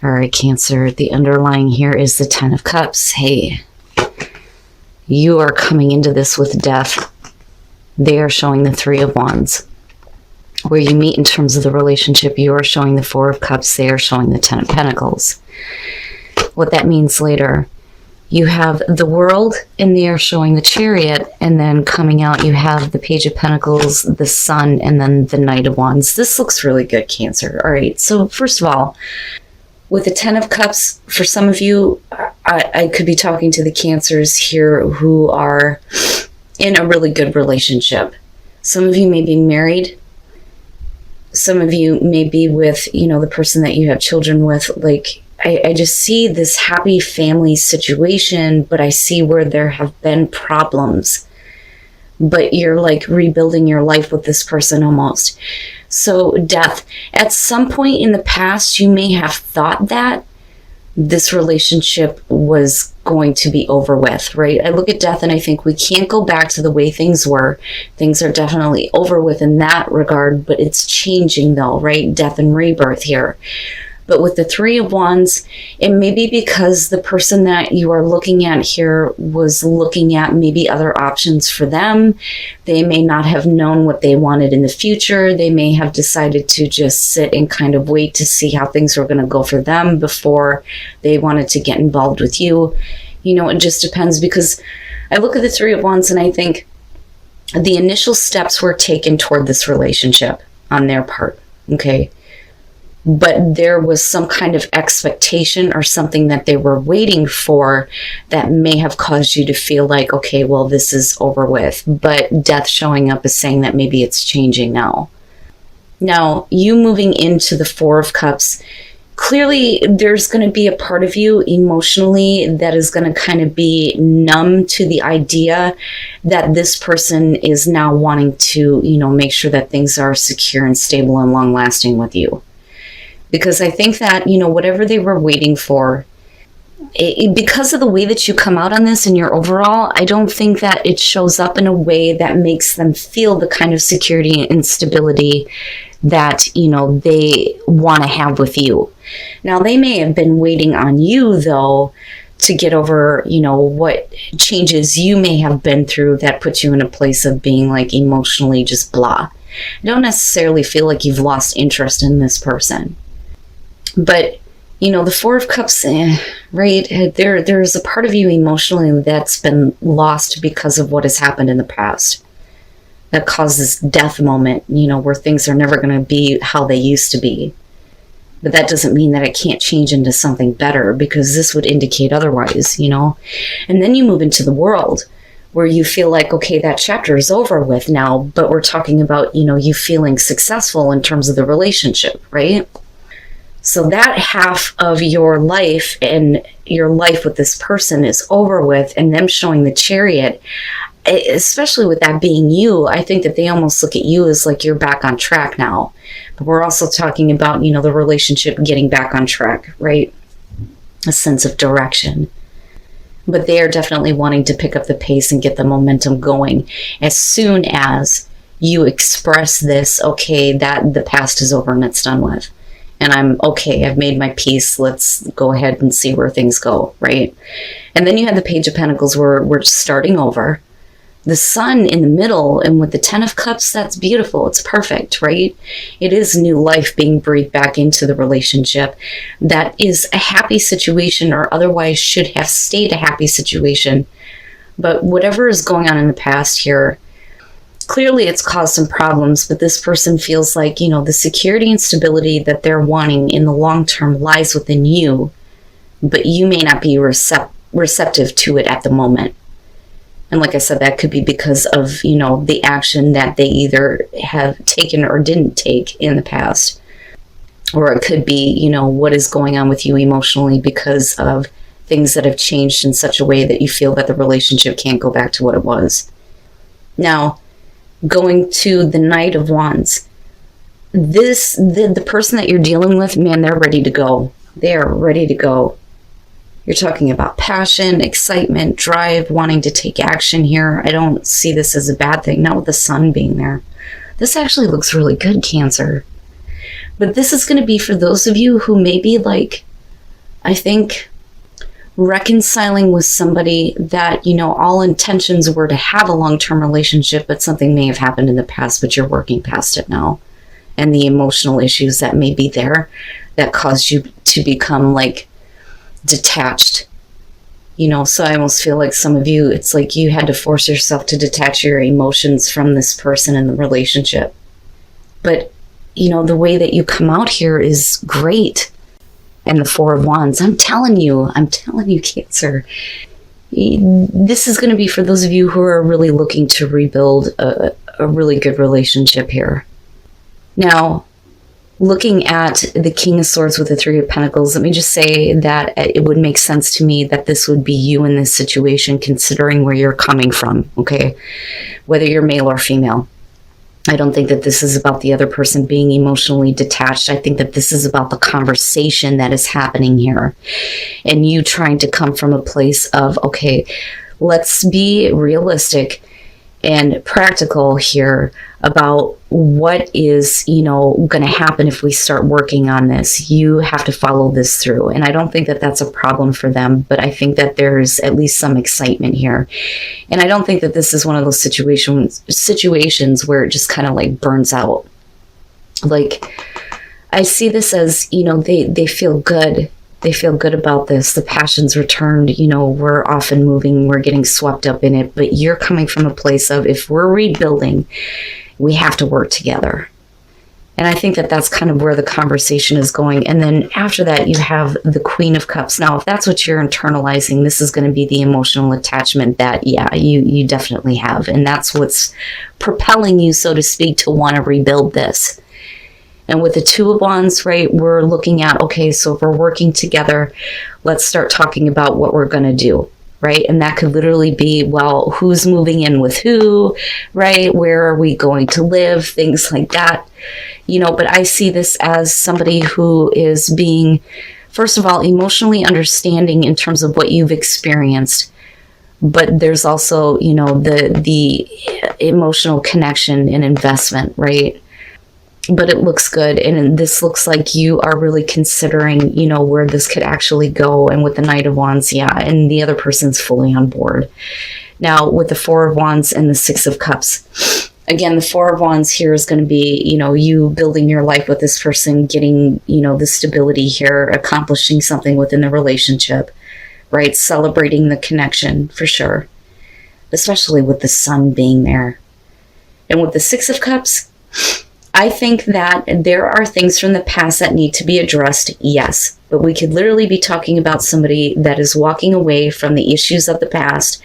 All right, Cancer, the underlying here is the Ten of Cups. Hey, you are coming into this with death. They are showing the Three of Wands. Where you meet in terms of the relationship, you are showing the Four of Cups. They are showing the Ten of Pentacles. What that means later, you have the World and they are showing the Chariot, and then coming out you have the Page of Pentacles, the Sun, and then the Knight of Wands. This looks really good, Cancer. All right, so first of all, with the Ten of Cups, for some of you, I could be talking to the Cancers here who are in a really good relationship. Some of you may be married. Some of you may be with, the person that you have children with. Like, I just see this happy family situation, but I see where there have been problems. But you're like rebuilding your life with this person almost. So death. At some point in the past, you may have thought that this relationship was going to be over with, right? I look at death and I think we can't go back to the way things were. Things are definitely over with in that regard, but it's changing though, right? Death and rebirth here. But with the Three of Wands, it may be because the person that you are looking at here was looking at maybe other options for them. They may not have known what they wanted in the future. They may have decided to just sit and kind of wait to see how things were going to go for them before they wanted to get involved with you. It just depends, because I look at the Three of Wands and I think the initial steps were taken toward this relationship on their part, okay? But there was some kind of expectation or something that they were waiting for that may have caused you to feel like, okay, well, this is over with. But death showing up is saying that maybe it's changing now. Now, you moving into the Four of Cups, clearly there's going to be a part of you emotionally that is going to kind of be numb to the idea that this person is now wanting to, make sure that things are secure and stable and long lasting with you. Because I think that, whatever they were waiting for, because of the way that you come out on this and your overall, I don't think that it shows up in a way that makes them feel the kind of security and stability that, they want to have with you. Now, they may have been waiting on you, though, to get over, what changes you may have been through that puts you in a place of being like emotionally just blah. I don't necessarily feel like you've lost interest in this person. But, the Four of Cups, right, there's a part of you emotionally that's been lost because of what has happened in the past. That causes death moment, where things are never going to be how they used to be. But that doesn't mean that it can't change into something better, because this would indicate otherwise, And then you move into the World, where you feel like, okay, that chapter is over with now, but we're talking about, you feeling successful in terms of the relationship, right? So that half of your life and your life with this person is over with, and them showing the Chariot, especially with that being you, I think that they almost look at you as like you're back on track now. But we're also talking about, the relationship getting back on track, right? A sense of direction. But they are definitely wanting to pick up the pace and get the momentum going as soon as you express this, okay, that the past is over and it's done with. And I'm okay, I've made my peace, let's go ahead and see where things go, right? And then you have the Page of Pentacles where we're starting over. The Sun in the middle, and with the Ten of Cups, that's beautiful, it's perfect, right? It is new life being breathed back into the relationship. That is a happy situation, or otherwise should have stayed a happy situation. But whatever is going on in the past here, clearly it's caused some problems, but this person feels like, the security and stability that they're wanting in the long term lies within you, but you may not be receptive to it at the moment. And like I said, that could be because of, the action that they either have taken or didn't take in the past. Or it could be, what is going on with you emotionally because of things that have changed in such a way that you feel that the relationship can't go back to what it was. Now, going to the Knight of Wands, the person that you're dealing with, man, they're ready to go. They are ready to go. You're talking about passion, excitement, drive, wanting to take action here. I don't see this as a bad thing, not with the Sun being there. This actually looks really good, Cancer. But this is going to be for those of you who maybe like I think reconciling with somebody that, all intentions were to have a long-term relationship, but something may have happened in the past, but you're working past it now. And the emotional issues that may be there that caused you to become like detached. So I almost feel like some of you, it's like you had to force yourself to detach your emotions from this person in the relationship. But, the way that you come out here is great. And the Four of Wands, I'm telling you, Cancer, this is going to be for those of you who are really looking to rebuild a really good relationship here. Now, looking at the King of Swords with the Three of Pentacles, let me just say that it would make sense to me that this would be you in this situation, considering where you're coming from, okay? Whether you're male or female. I don't think that this is about the other person being emotionally detached. I think that this is about the conversation that is happening here. And you trying to come from a place of, okay, let's be realistic and practical here about what is, going to happen if we start working on this. You have to follow this through. And I don't think that that's a problem for them, but I think that there's at least some excitement here. And I don't think that this is one of those situations where it just kind of like burns out. Like, I see this as, they feel good. They feel good about this. The passion's returned. We're often moving. We're getting swept up in it. But you're coming from a place of, if we're rebuilding, we have to work together. And I think that that's kind of where the conversation is going. And then after that, you have the Queen of Cups. Now, if that's what you're internalizing, this is going to be the emotional attachment that, you definitely have. And that's what's propelling you, so to speak, to want to rebuild this. And with the Two of Wands, right, we're looking at, okay, so if we're working together, let's start talking about what we're going to do, right? And that could literally be, well, who's moving in with who, right? Where are we going to live? Things like that, but I see this as somebody who is being, first of all, emotionally understanding in terms of what you've experienced. But there's also, the emotional connection and investment, right? But it looks good. And this looks like you are really considering, where this could actually go. And with the Knight of Wands, and the other person's fully on board. Now, with the Four of Wands and the Six of Cups, again, the Four of Wands here is going to be, you building your life with this person, getting, the stability here, accomplishing something within the relationship, right? Celebrating the connection for sure, especially with the sun being there. And with the Six of Cups, I think that there are things from the past that need to be addressed, yes. But we could literally be talking about somebody that is walking away from the issues of the past,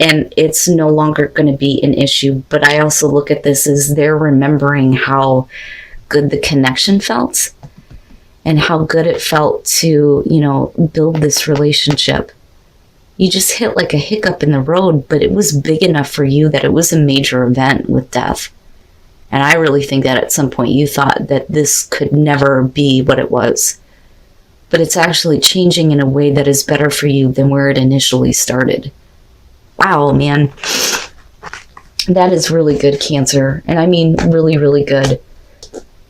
and it's no longer going to be an issue. But I also look at this as they're remembering how good the connection felt and how good it felt to, build this relationship. You just hit like a hiccup in the road, but it was big enough for you that it was a major event with death. And I really think that at some point you thought that this could never be what it was. But it's actually changing in a way that is better for you than where it initially started. Wow, man. That is really good, Cancer. And I mean really, really good.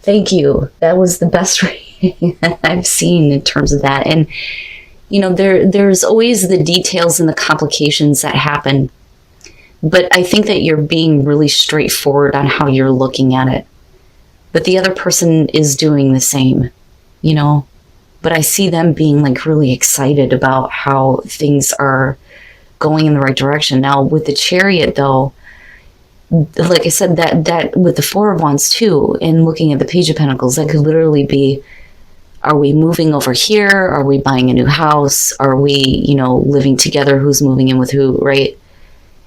Thank you. That was the best reading I've seen in terms of that. And, there's always the details and the complications that happen. But I think that you're being really straightforward on how you're looking at it. But the other person is doing the same, But I see them being like really excited about how things are going in the right direction. Now with the Chariot though, like I said, that with the Four of Wands too, and looking at the Page of Pentacles, that could literally be, are we moving over here? Are we buying a new house? Are we, living together? Who's moving in with who, right?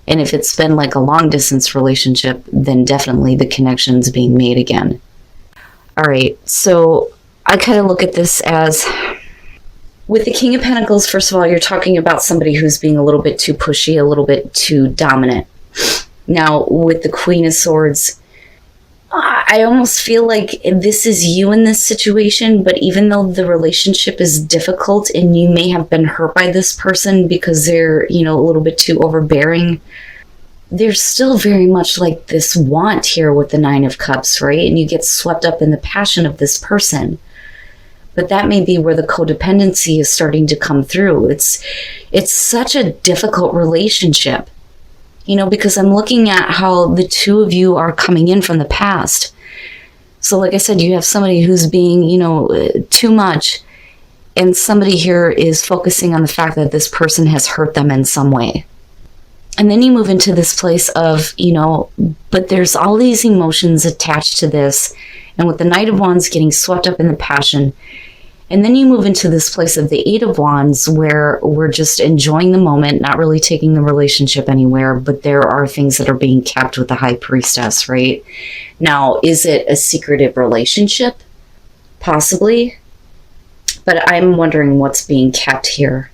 And if it's been like a long distance relationship, then definitely the connection's being made again. All right, so I kind of look at this as, with the King of Pentacles, first of all, you're talking about somebody who's being a little bit too pushy, a little bit too dominant. Now, with the Queen of Swords, I almost feel like this is you in this situation, but even though the relationship is difficult and you may have been hurt by this person because they're, a little bit too overbearing, there's still very much like this want here with the Nine of Cups, right? And you get swept up in the passion of this person. But that may be where the codependency is starting to come through. It's such a difficult relationship, because I'm looking at how the two of you are coming in from the past. So like I said, you have somebody who's being, too much, and somebody here is focusing on the fact that this person has hurt them in some way. And then you move into this place of, but there's all these emotions attached to this. And with the Knight of Wands getting swept up in the passion. And then you move into this place of the Eight of Wands where we're just enjoying the moment, not really taking the relationship anywhere. But there are things that are being kept with the High Priestess, right? Now, is it a secretive relationship? Possibly. But I'm wondering what's being kept here.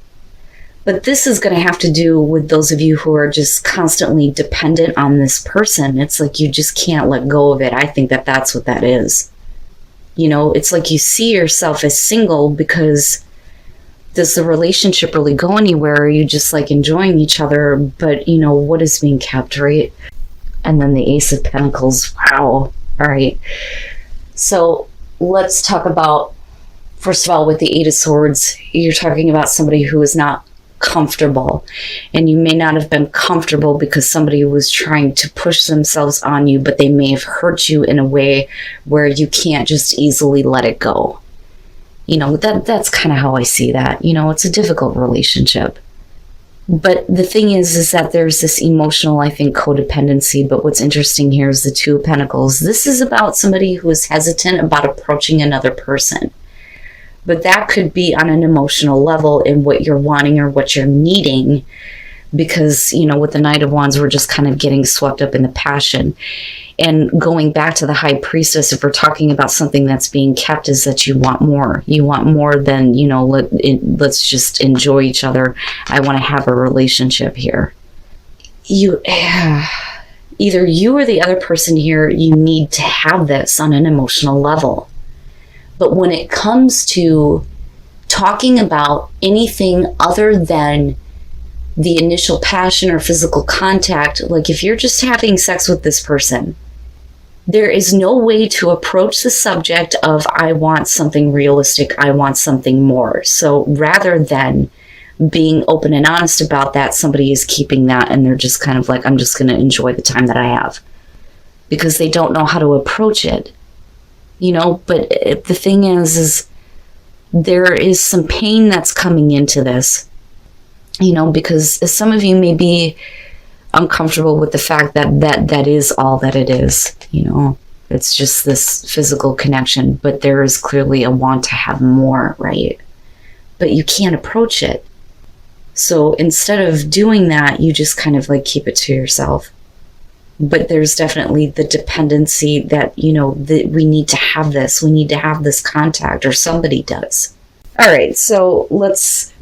But this is going to have to do with those of you who are just constantly dependent on this person. It's like you just can't let go of it. I think that that's what that is. It's like you see yourself as single because does the relationship really go anywhere? Are you just like enjoying each other? But, what is being kept, right? And then the Ace of Pentacles. Wow. All right. So let's talk about, first of all, with the Eight of Swords, you're talking about somebody who is not comfortable, and you may not have been comfortable because somebody was trying to push themselves on you, but they may have hurt you in a way where you can't just easily let it go. That's kind of how I see that. It's a difficult relationship, but the thing is that there's this emotional, I think, codependency. But what's interesting here is the Two of Pentacles. This is about somebody who is hesitant about approaching another person. But that could be on an emotional level in what you're wanting or what you're needing. Because, with the Knight of Wands, we're just kind of getting swept up in the passion. And going back to the High Priestess, if we're talking about something that's being kept, is that you want more. You want more than, let's just enjoy each other. I want to have a relationship here. Either you or the other person here, you need to have this on an emotional level. But when it comes to talking about anything other than the initial passion or physical contact, like if you're just having sex with this person, there is no way to approach the subject of, I want something realistic, I want something more. So rather than being open and honest about that, somebody is keeping that and they're just kind of like, I'm just going to enjoy the time that I have. Because they don't know how to approach it. But the thing is there is some pain that's coming into this, because some of you may be uncomfortable with the fact that is all that it is, it's just this physical connection, but there is clearly a want to have more, right? But you can't approach it. So instead of doing that, you just kind of like keep it to yourself. But there's definitely the dependency that, that we need to have this. We need to have this contact, or somebody does. All right, so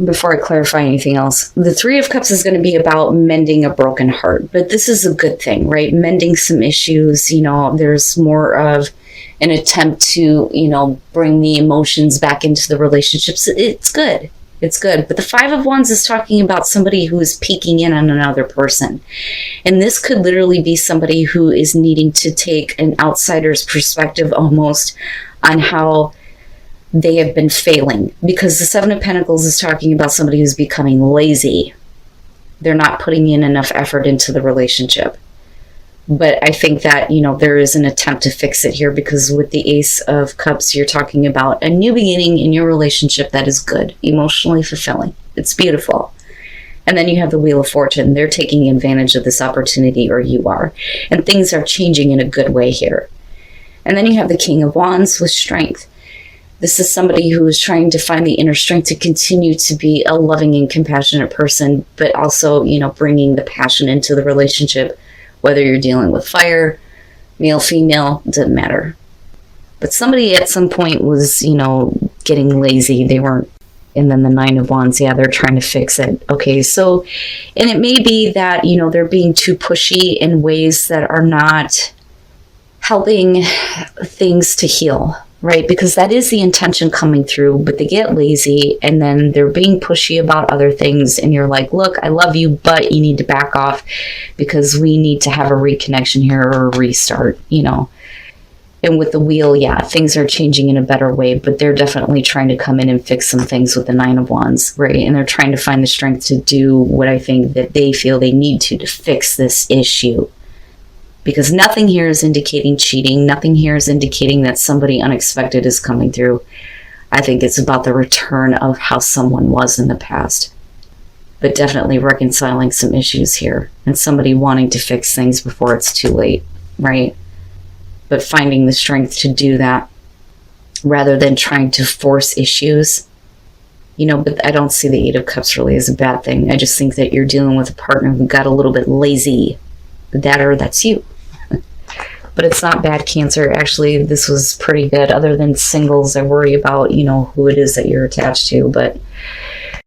before I clarify anything else, the Three of Cups is going to be about mending a broken heart. But this is a good thing, right? Mending some issues. There's more of an attempt to, bring the emotions back into the relationships. It's good. It's good. But the Five of Wands is talking about somebody who is peeking in on another person. And this could literally be somebody who is needing to take an outsider's perspective almost on how they have been failing. Because the Seven of Pentacles is talking about somebody who's becoming lazy. They're not putting in enough effort into the relationship. But I think that, there is an attempt to fix it here, because with the Ace of Cups, you're talking about a new beginning in your relationship that is good, emotionally fulfilling. It's beautiful. And then you have the Wheel of Fortune. They're taking advantage of this opportunity, or you are. And things are changing in a good way here. And then you have the King of Wands with strength. This is somebody who is trying to find the inner strength to continue to be a loving and compassionate person, but also, bringing the passion into the relationship. Whether you're dealing with fire, male, female, doesn't matter. But somebody at some point was, getting lazy. They weren't. And then the Nine of Wands, they're trying to fix it. Okay, so, and it may be that, they're being too pushy in ways that are not helping things to heal, right? Because that is the intention coming through, but they get lazy and then they're being pushy about other things. And you're like, look, I love you, but you need to back off because we need to have a reconnection here or a restart, And with the wheel, yeah, things are changing in a better way, but they're definitely trying to come in and fix some things with the Nine of Wands, right? And they're trying to find the strength to do what I think that they feel they need to fix this issue. Because nothing here is indicating cheating. Nothing here is indicating that somebody unexpected is coming through. I think it's about the return of how someone was in the past. But definitely reconciling some issues here. And somebody wanting to fix things before it's too late, right? But finding the strength to do that rather than trying to force issues. You know, but I don't see the Eight of Cups really as a bad thing. I just think that you're dealing with a partner who got a little bit lazy. That's you. But it's not bad, Cancer. Actually, this was pretty good. Other than singles, I worry about, you know, who it is that you're attached to. But